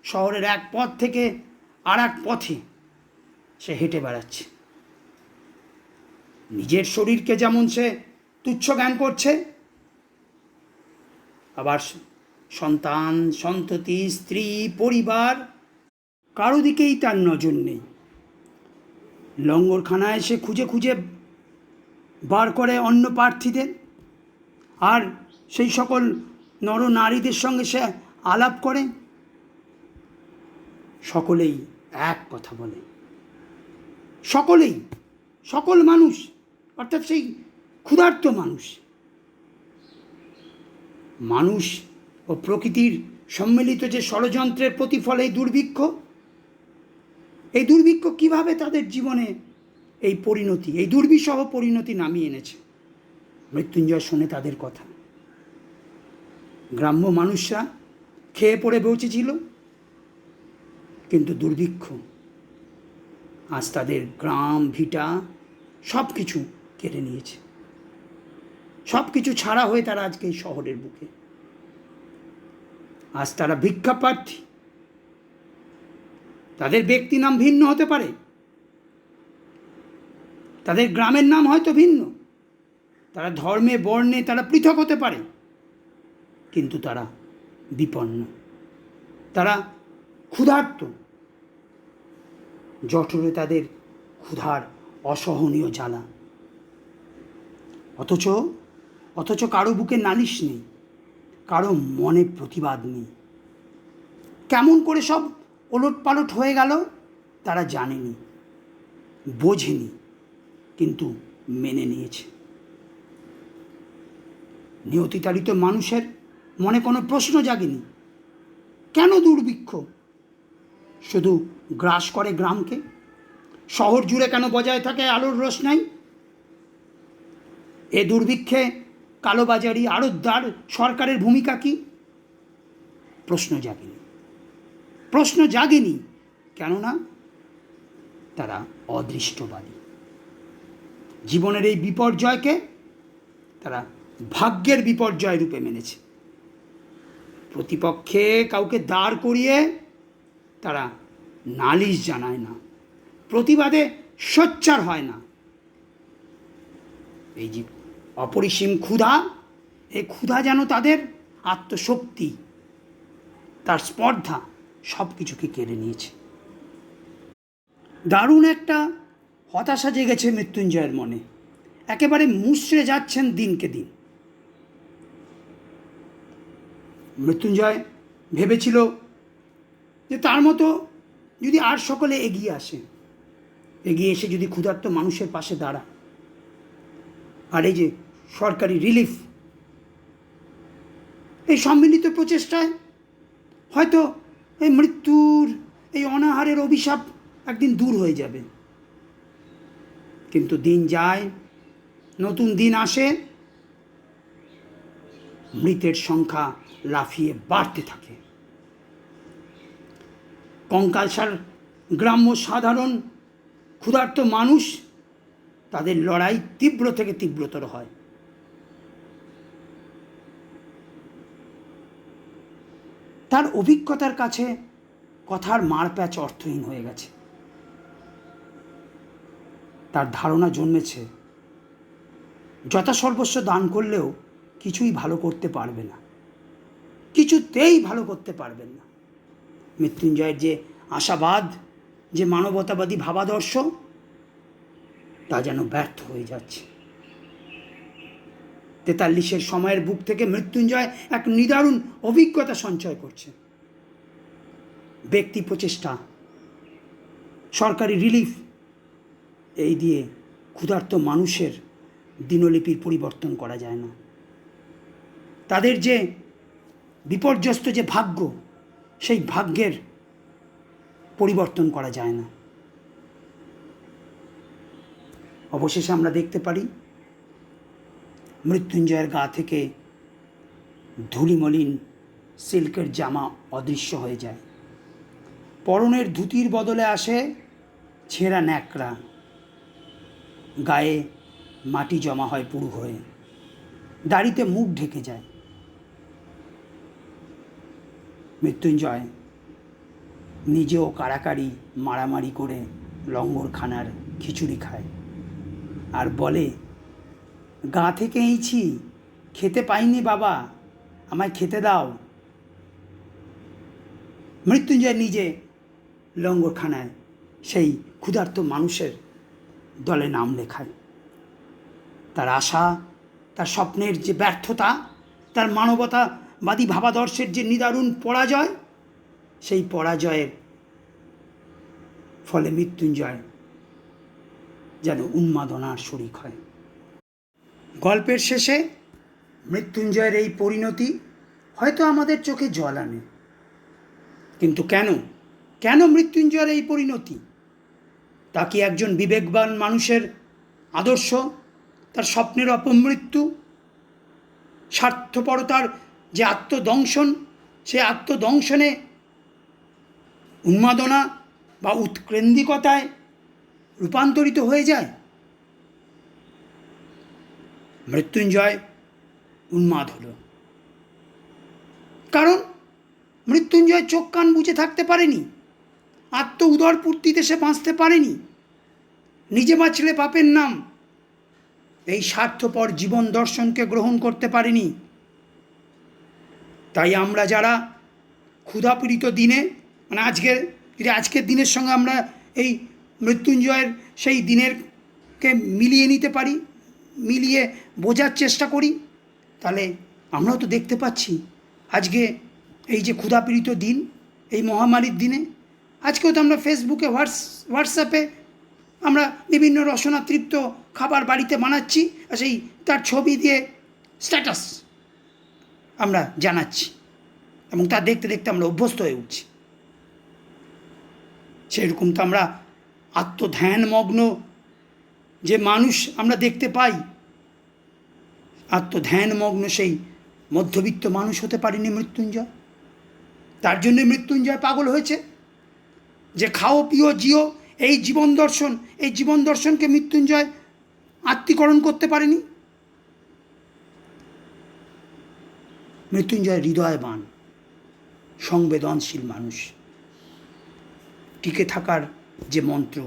শহরের এক পথ থেকে আর এক পথে সে হেঁটে বেড়াচ্ছে। নিজের শরীরকে যেমন সে তুচ্ছ জ্ঞান করছে, আবার সন্তান, সন্ততি, স্ত্রী, পরিবার, কারো দিকেই তার নজর নেই। লঙ্গরখানায় সে খুঁজে খুঁজে বার করে অন্য প্রার্থীদের, আর সেই সকল নরনারীদের সঙ্গে সে আলাপ করে। সকলেই এক কথা বলে, সকলেই, সকল মানুষ, অর্থাৎ সেই ক্ষুধার্ত মানুষ, মানুষ ও প্রকৃতির সম্মিলিত যে ষড়যন্ত্রের প্রতিফল এই দুর্ভিক্ষ। এই দুর্ভিক্ষ কীভাবে তাদের জীবনে এই পরিণতি, এই দুর্বিষহ পরিণতি নামিয়ে এনেছে। মৃত্যুঞ্জয় শোনে তাদের কথা। গ্রাম্য মানুষরা খেয়ে পড়ে বেঁচেছিল, কিন্তু দুর্ভিক্ষ আজ তাদের গ্রাম ভিটা সব কিছু কেড়ে নিয়েছে। সব কিছু ছাড়া হয়ে তারা আজকে এই শহরের বুকে। আজ তারা ভিক্ষা প্রার্থী। তাদের ব্যক্তি নাম ভিন্ন হতে পারে, তাদের গ্রামের নাম হয়তো ভিন্ন, তারা ধর্মে বর্ণে তারা পৃথক হতে পারে, কিন্তু তারা বিপন্ন, তারা ক্ষুধার্ত। জঠরে তাদের ক্ষুধার অসহনীয় জ্বালা। অথচ কারো বুকে নালিশ নেই, কারো মনে প্রতিবাদ নেই। কেমন করে সব ওলটপালট হয়ে গেল তারা জানেনি, বোঝেনি, কিন্তু মেনে নিয়েছে। নিয়তিতাড়িত মানুষের মনে কোনো প্রশ্ন জাগেনি। কেন দুর্ভিক্ষ শুধু গ্রাস করে গ্রামকে? শহর জুড়ে কেন বজায় থাকে আলোর রোশনাই? এ দুর্ভিক্ষে কালোবাজারি, আড়তদার, সরকারের ভূমিকা কি? প্রশ্ন জাগেনি, কেননা তারা অদৃষ্টবাদী। জীবনের এই বিপর্যয়কে তারা ভাগ্যের বিপর্যয় রূপে মেনেছে। প্রতিপক্ষে কাউকে দাঁড় করিয়ে তারা নালিশ জানায় না, প্রতিবাদে সোচ্চার হয় না। এই যে অপরিসীম ক্ষুধা, এই ক্ষুধা যেন তাদের আত্মশক্তি, তার স্পর্ধা সব কিছুকে কেড়ে নিয়েছে। দারুণ একটা হতাশা জেগেছে মৃত্যুঞ্জয়ের মনে। একেবারে মুচড়ে যাচ্ছেন দিনকে দিন। মৃত্যুঞ্জয় ভেবেছিল যে তার মতো যদি আর সকলে এগিয়ে এসে যদি ক্ষুধার্ত মানুষের পাশে দাঁড়ায়, আর এই যে সরকারি রিলিফ, এই সম্মিলিত প্রচেষ্টায় হয়তো এই মৃত্যুর, এই অনাহারের অভিশাপ একদিন দূর হয়ে যাবে। কিন্তু দিন যায়, নতুন দিন আসে, মৃতের সংখ্যা লাফিয়ে বাড়তে থাকে। কঙ্কালসার গ্রাম্য সাধারণ ক্ষুধার্ত মানুষ, তাদের লড়াই তীব্র থেকে তীব্রতর হয়। তার অভিজ্ঞতার কাছে কথার মারপ্যাচ অর্থহীন হয়ে গেছে। তার ধারণা জন্মেছে যথাসর্বস্ব দান করলেও কিছুই ভালো করতে পারবে না, কিছুতেই ভালো করতে পারবেন না। মৃত্যুঞ্জয়ের যে আশাবাদ, যে মানবতাবাদী ভাবাদর্শ, তা যেন ব্যর্থ হয়ে যাচ্ছে। 43-এর সময়ের বুক থেকে মৃত্যুঞ্জয় এক নিদারুণ অভিজ্ঞতা সঞ্চয় করছে। ব্যক্তি প্রচেষ্টা, সরকারি রিলিফ, এই দিয়ে ক্ষুধার্ত মানুষের দিনলিপির পরিবর্তন করা যায় না। তাদের যে বিপর্যস্ত যে ভাগ্য, সেই ভাগ্যের পরিবর্তন করা যায় না। অবশেষে আমরা দেখতে পারি মৃত্যুঞ্জয়ের গা থেকে ধুলিমলিন সিল্কের জামা অদৃশ্য হয়ে যায়। পরনের ধুতির বদলে আসে ছেঁড়া ন্যাকড়া, গায়ে মাটি জমা হয় পুরু হয়ে, দাড়িতে মুখ ঢেকে যায়। মৃত্যুঞ্জয় নিজেও কাড়াকাড়ি মারামারি করে লঙ্গরখানার খিচুড়ি খায় আর বলে, গা থেকে এইছি, খেতে পাইনি বাবা, আমায় খেতে দাও। মৃত্যুঞ্জয় নিজে লঙ্গরখানায় সেই ক্ষুধার্ত মানুষের দলে নাম লেখায়। তার আশা, তার স্বপ্নের যে ব্যর্থতা, তার মানবতাবাদী ভাবাদর্শের যে নিদারুণ পরাজয়, সেই পরাজয়ের ফলে মৃত্যুঞ্জয় যেন উন্মাদনার শরিক হয়। গল্পের শেষে মৃত্যুঞ্জয়ের এই পরিণতি হয়তো আমাদের চোখে জল আনে, কিন্তু কেন মৃত্যুঞ্জয়ের এই পরিণতি? তা কি একজন বিবেকবান মানুষের আদর্শ, তার স্বপ্নের অপমৃত্যু, স্বার্থপরতার যে আত্মদংশন, সে আত্মদংশনে উন্মাদনা বা উৎকেন্দ্রিকতায় রূপান্তরিত হয়ে যায়? মৃত্যুঞ্জয় উন্মাদ হল, কারণ মৃত্যুঞ্জয় চোখ কান বুজে থাকতে পারেনি, আত্ম উদরপূর্তিতে সে বাঁচতে পারেনি, নিজে বাঁচলে পাপের নাম, এই স্বার্থপর জীবন দর্শনকে গ্রহণ করতে পারেনি। তাই আমরা যারা ক্ষুধাপীড়িত দিনে, মানে আজকের দিনের সঙ্গে আমরা এই মৃত্যুঞ্জয়ের সেই দিনেরকে মিলিয়ে নিতে পারি, মিলিয়ে বোঝার চেষ্টা করি, তাহলে আমরাও তো দেখতে পাচ্ছি আজকে এই যে ক্ষুধাপীড়িত দিন, এই মহামারীর দিনে, আজকেও তো আমরা ফেসবুকে, হোয়াটসঅ্যাপে আমরা বিভিন্ন রসনাতৃপ্ত খাবার বাড়িতে বানাচ্ছি, আর সেই তার ছবি দিয়ে স্ট্যাটাস আমরা জানাচ্ছি, এবং তা দেখতে দেখতে আমরা অভ্যস্ত হয়ে উঠছি। সেরকম তো আমরা আত্মধ্যানমগ্ন যে মানুষ আমরা দেখতে পাই, আত্মধ্যানমগ্ন সেই মধ্যবিত্ত মানুষ হতে পারেনি মৃত্যুঞ্জয়। তার জন্য মৃত্যুঞ্জয় পাগল হয়েছে যে খাও পিও জিও, এই জীবন দর্শনকে মৃত্যুঞ্জয় আত্মীকরণ করতে পারেনি। মৃত্যুঞ্জয় হৃদয়বান, সংবেদনশীল মানুষ। টিকে থাকার যে মন্ত্র,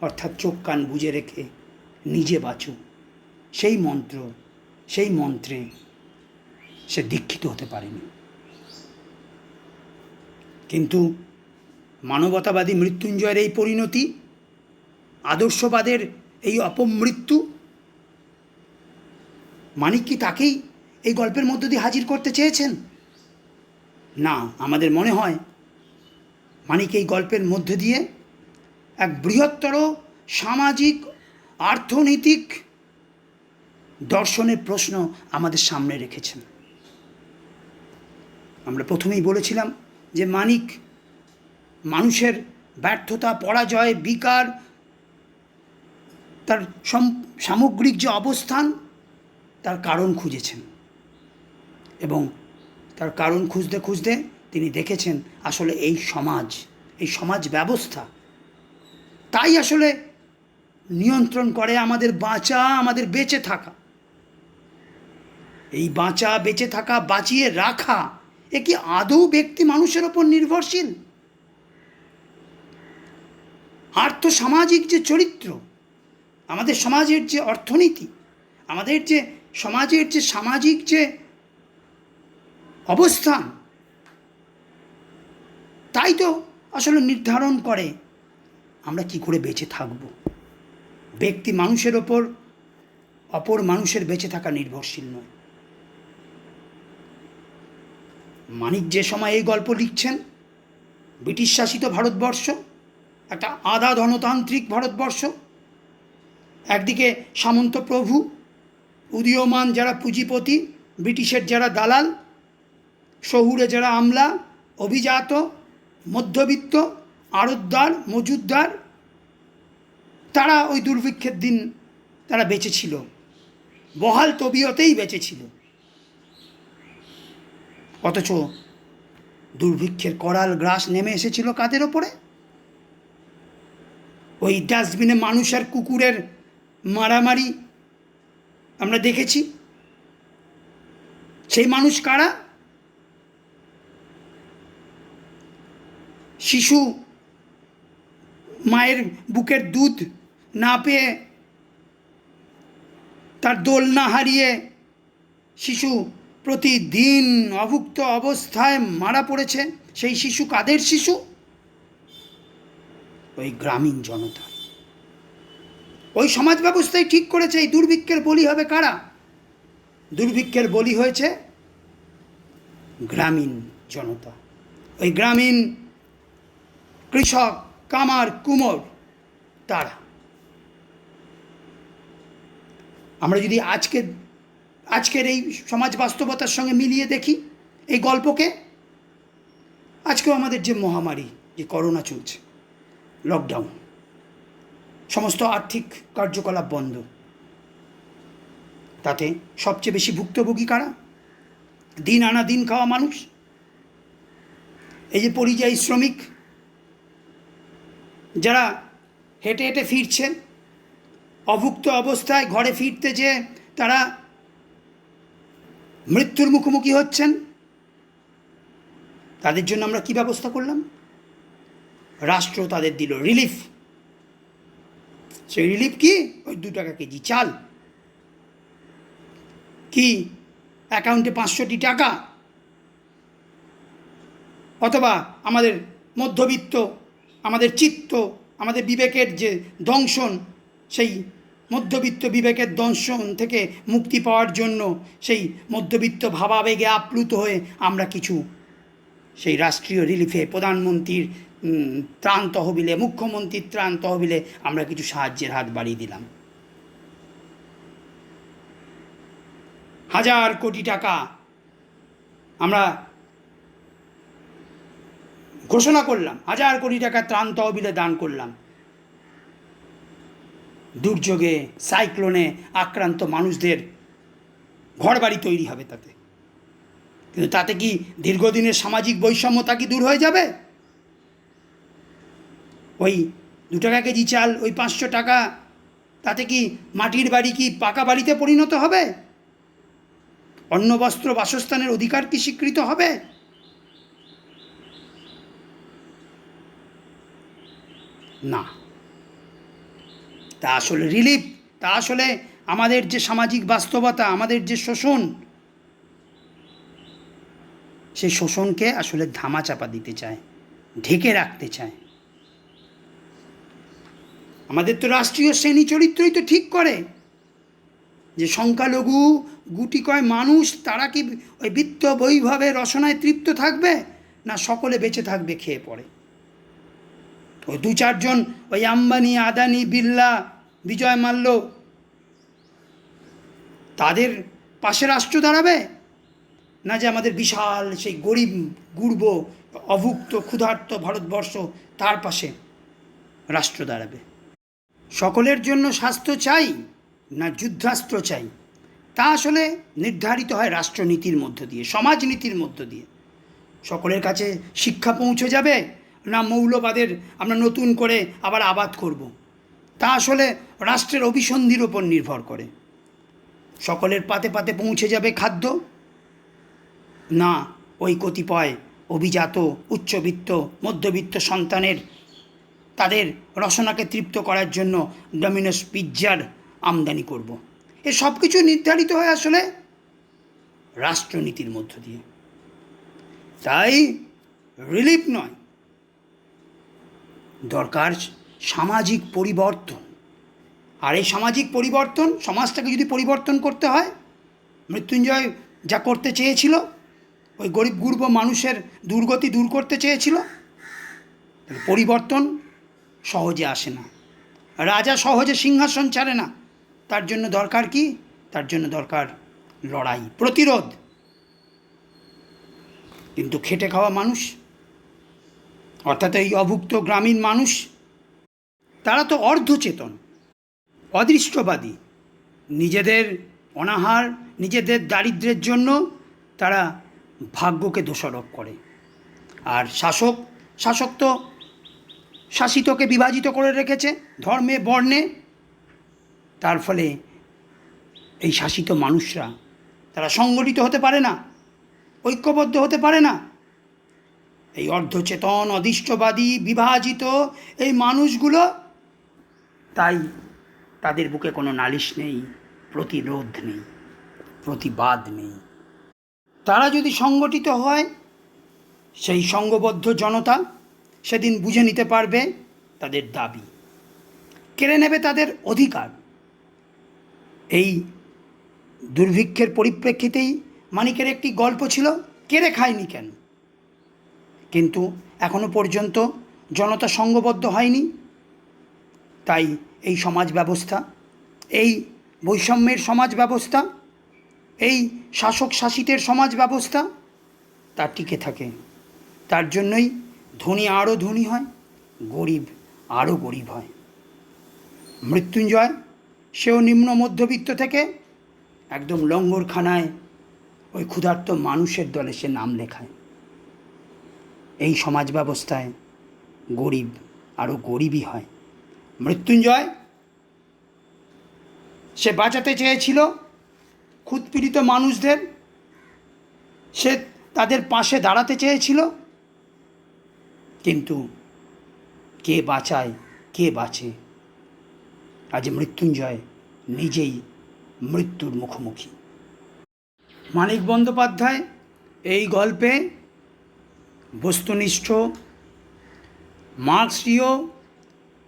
অর্থাৎ চোখ কান বুজে রেখে নিজে বাঁচো, সেই মন্ত্রে সে দীক্ষিত হতে পারেনি। কিন্তু মানবতাবাদী মৃত্যুঞ্জয়ের এই পরিণতি, আদর্শবাদের এই অপমৃত্যু, মানিক কি তাকেই এই গল্পের মধ্য দিয়ে হাজির করতে চেয়েছেন? না, আমাদের মনে হয় মানিক এই গল্পের মধ্য দিয়ে এক বৃহত্তর সামাজিক অর্থনৈতিক দর্শনের প্রশ্ন আমাদের সামনে রেখেছেন। আমরা প্রথমেই বলেছিলাম যে মানিক মানুষের ব্যর্থতা, পরাজয়, বিকার, তার সামগ্রিক যে অবস্থান, তার কারণ খুঁজেছেন, এবং তার কারণ খুঁজতে খুঁজতে তিনি দেখেছেন আসলে এই সমাজ ব্যবস্থা তাই আসলে নিয়ন্ত্রণ করে আমাদের বাঁচা, আমাদের বেঁচে থাকা। এই বাঁচা, বেঁচে থাকা, বাঁচিয়ে রাখা, এ কি আদৌ ব্যক্তি মানুষের ওপর নির্ভরশীল? আর্থসামাজিক যে চরিত্র, আমাদের সমাজের যে অর্থনীতি, আমাদের যে সমাজের যে সামাজিক যে অবস্থান, তাই তো আসলে নির্ধারণ করে আমরা কি করে বেঁচে থাকব। ব্যক্তি মানুষের ওপর অপর মানুষের বেঁচে থাকা নির্ভরশীল নয়। মানিক যে সময় এই গল্প লিখছেন, ব্রিটিশ শাসিত ভারতবর্ষ, একটা আধা ধনতান্ত্রিক ভারতবর্ষ, একদিকে সামন্ত প্রভু, উদীয়মান যারা পুঁজিপতি, ব্রিটিশের যারা দালাল, শহুরে যারা আমলা, অভিজাত, মধ্যবিত্ত, আড়তদার, মজুদদার, তারা ওই দুর্ভিক্ষের দিন তারা বেঁচেছিল, বহাল তবিয়তেই বেঁচেছিল। অথচ দুর্ভিক্ষের করাল গ্রাস নেমে এসেছিল কাদের ওপরে? ওই ডাস্টবিনে মানুষ আর কুকুরের মারামারি আমরা দেখেছি। সেই মানুষ কারা? শিশু মায়ের বুকের দুধ না পেয়ে, তার দোলনা হারিয়ে শিশু প্রতিদিন অভুক্ত অবস্থায় মারা পড়েছে। সেই শিশু কাদের শিশু? ওই গ্রামীণ জনতা। ওই সমাজ ব্যবস্থাই ঠিক করেছে এই দুর্ভিক্ষের বলি হবে কারা? দুর্ভিক্ষের বলি হয়েছে গ্রামীণ জনতা। ওই গ্রামীণ কৃষক, কামার, কুমোর, তারা। আমরা যদি আজকের এই সমাজ বাস্তবতার সঙ্গে মিলিয়ে দেখি এই গল্পকে, আজকেও আমাদের যে মহামারী, যে করোনা চলছে, লকডাউন, সমস্ত আর্থিক কার্যকলাপ বন্ধ, তাতে সবচেয়ে বেশি ভুক্তভোগী কারা? দিন আনা দিন খাওয়া মানুষ। এই যে পরিযায়ী শ্রমিক যারা হেঁটে হেঁটে ফিরছে, অভুক্ত অবস্থায় ঘরে ফিরতে যে তারা মৃত্যুর মুখোমুখি হচ্ছেন, তাদের জন্য আমরা কি ব্যবস্থা করলাম? রাষ্ট্র তাদের দিল রিলিফ। সেই রিলিফ কি? ওই 2 টাকা কেজি চাল, কি অ্যাকাউন্টে 500টি টাকা, অথবা আমাদের মধ্যবিত্ত, আমাদের চিত্ত, আমাদের বিবেকের যে দংশন, সেই মধ্যবিত্ত বিবেকের দংশন থেকে মুক্তি পাওয়ার জন্য সেই মধ্যবিত্ত ভাবাবেগে আপ্লুত হয়ে আমরা কিছু সেই রাষ্ট্রীয় রিলিফে, প্রধানমন্ত্রীর ত্রাণ তহবিলে, মুখ্যমন্ত্রীর ত্রাণ তহবিলে আমরা কিছু সাহায্যের হাত বাড়িয়ে দিলাম। 1000 কোটি টাকা আমরা ঘোষণা করলাম, 1000 কোটি টাকা ত্রাণ তহবিলে দান করলাম। দুর্যোগে, সাইক্লোনে আক্রান্ত মানুষদের ঘরবাড়ি তৈরি হবে তাতে। কিন্তু তাতে কি দীর্ঘদিনের সামাজিক বৈষম্যতা কি দূর হয়ে যাবে? ওই 2 টাকা কেজি চাল, ওই 500 টাকা, তাতে কি মাটির বাড়ি কি পাকা বাড়িতে পরিণত হবে? অন্ন বস্ত্র বাসস্থানের অধিকার কি স্বীকৃত হবে? না। তা আসলে রিলিফ, তা আসলে আমাদের যে সামাজিক বাস্তবতা, আমাদের যে শোষণ, সেই শোষণকে আসলে ধামাচাপা দিতে চায়, ঢেকে রাখতে চায়। আমাদের তো রাষ্ট্রীয় শ্রেণী চরিত্রই তো ঠিক করে যে সংখ্যালঘু গুটি কয় মানুষ তারা কি ওই বিত্ত বৈভবে রসনায় তৃপ্ত থাকবে, না সকলে বেঁচে থাকবে খেয়ে পড়ে। ওই 2-4 জন ওই আম্বানি, আদানি, বিড়লা, বিজয় মাল্য, তাদের পাশে রাষ্ট্র দাঁড়াবে, না যে আমাদের বিশাল সেই গরিব গুরব অভুক্ত ক্ষুধার্ত ভারতবর্ষ, তার পাশে রাষ্ট্র দাঁড়াবে? সকলের জন্য স্বাস্থ্য চাই না যুদ্ধাস্ত্র চাই, তা আসলে নির্ধারিত হয় রাষ্ট্রনীতির মধ্য দিয়ে, সমাজনীতির মধ্য দিয়ে। সকলের কাছে শিক্ষা পৌঁছে যাবে না মৌলবাদের আমরা নতুন করে আবার আবাদ করব, তা আসলে রাষ্ট্রের অভিসন্ধির ওপর নির্ভর করে। সকলের পাতে পাতে পৌঁছে যাবে খাদ্য, না ওই কতিপয় অভিজাত, উচ্চবিত্ত, মধ্যবিত্ত সন্তানের তাদের রসনাকে তৃপ্ত করার জন্য ডমিনোস পিৎজার আমদানি করব। এ সব কিছু নির্ধারিত হয় আসলে রাষ্ট্রনীতির মধ্য দিয়ে। তাই রিলিফ নয়, দরকার সামাজিক পরিবর্তন। আর এই সামাজিক পরিবর্তন, সমাজটাকে যদি পরিবর্তন করতে হয়, মৃত্যুঞ্জয় যা করতে চেয়েছিল, ওই গরিব গুরব মানুষের দুর্গতি দূর করতে চেয়েছিল, পরিবর্তন সহজে আসে না। রাজা সহজে সিংহাসন ছাড়ে না। তার জন্য দরকার কি? তার জন্য দরকার লড়াই, প্রতিরোধ। কিন্তু খেটে খাওয়া মানুষ, অর্থাৎ এই অভুক্ত গ্রামীণ মানুষ, তারা তো অর্ধচেতন, অদৃষ্টবাদী। নিজেদের অনাহার, নিজেদের দারিদ্র্যের জন্য তারা ভাগ্যকে দোষারোপ করে। আর শাসক তো শাসিতকে বিভাজিত করে রেখেছে ধর্মে, বর্ণে। তার ফলে এই শাসিত মানুষরা তারা সংগঠিত হতে পারে না, ঐক্যবদ্ধ হতে পারে না। এই অর্ধচেতন, অদৃষ্টবাদী, বিভাজিত এই মানুষগুলো, তাই তাদের বুকে কোনো নালিশ নেই, প্রতিরোধ নেই, প্রতিবাদ নেই। তারা যদি সংগঠিত হয়, সেই সংঘবদ্ধ জনতা সেদিন বুঝে নিতে পারবে তাদের দাবি, কেড়ে নেবে তাদের অধিকার। এই দুর্ভিক্ষের পরিপ্রেক্ষিতেই মানিকের একটি গল্প ছিল, কেড়ে খায়নি কেন? কিন্তু এখনো পর্যন্ত জনতা সংঘবদ্ধ হয়নি। তাই এই সমাজ ব্যবস্থা, এই বৈষম্যের সমাজ ব্যবস্থা, এই শাসক শাসিতের সমাজ ব্যবস্থা তা টিকে থাকে। তার জন্যই ধনী আরও ধনী হয়, গরিব আরও গরিব হয়। মৃত্যুঞ্জয় সেও নিম্ন মধ্যবিত্ত থেকে একদম লঙ্গরখানায় ওই ক্ষুধার্ত মানুষের দলে সে নাম লেখায়। এই সমাজ ব্যবস্থায় গরিব আরও গরিবই হয়। মৃত্যুঞ্জয় সে বাঁচাতে চেয়েছিল ক্ষুৎপীড়িত মানুষদের, সে তাদের পাশে দাঁড়াতে চেয়েছিল, কিন্তু কে বাঁচায়, কে বাঁচে? আজ মৃত্যুঞ্জয় নিজেই মৃত্যুর মুখোমুখি। মানিক বন্দ্যোপাধ্যায় এই গল্পে বস্তুনিষ্ঠ মার্ক্সীয়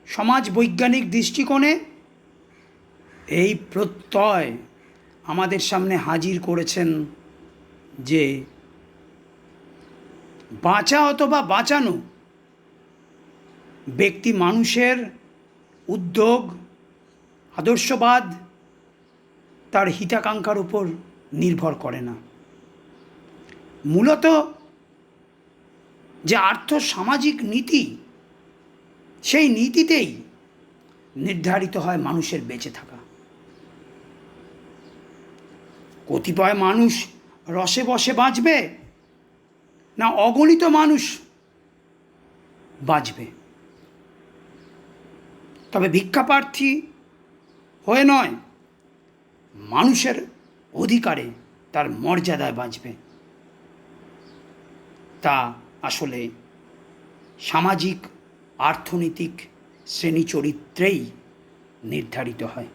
সমাজ বৈজ্ঞানিক দৃষ্টিকোণে এই প্রত্যয় আমাদের সামনে হাজির করেছেন যে বাঁচা অথবা বাঁচানো ব্যক্তি মানুষের উদ্যোগ, আদর্শবাদ, তার হিতাকাঙ্ক্ষার উপর নির্ভর করে না। মূলত যে আর্থসামাজিক নীতি, সেই নীতিতেই নির্ধারিত হয় মানুষের বেঁচে থাকা। কতিপয় মানুষ রসে বসে বাঁচবে, না অগণিত মানুষ বাঁচবে? তবে ভিক্ষাপ্রার্থী হয়ে নয়, মানুষের অধিকারে, তার মর্যাদায় বাঁচবে। তা আসলে সামাজিক, অর্থনৈতিক শ্রেণী চরিত্রেই নির্ধারিত হয়।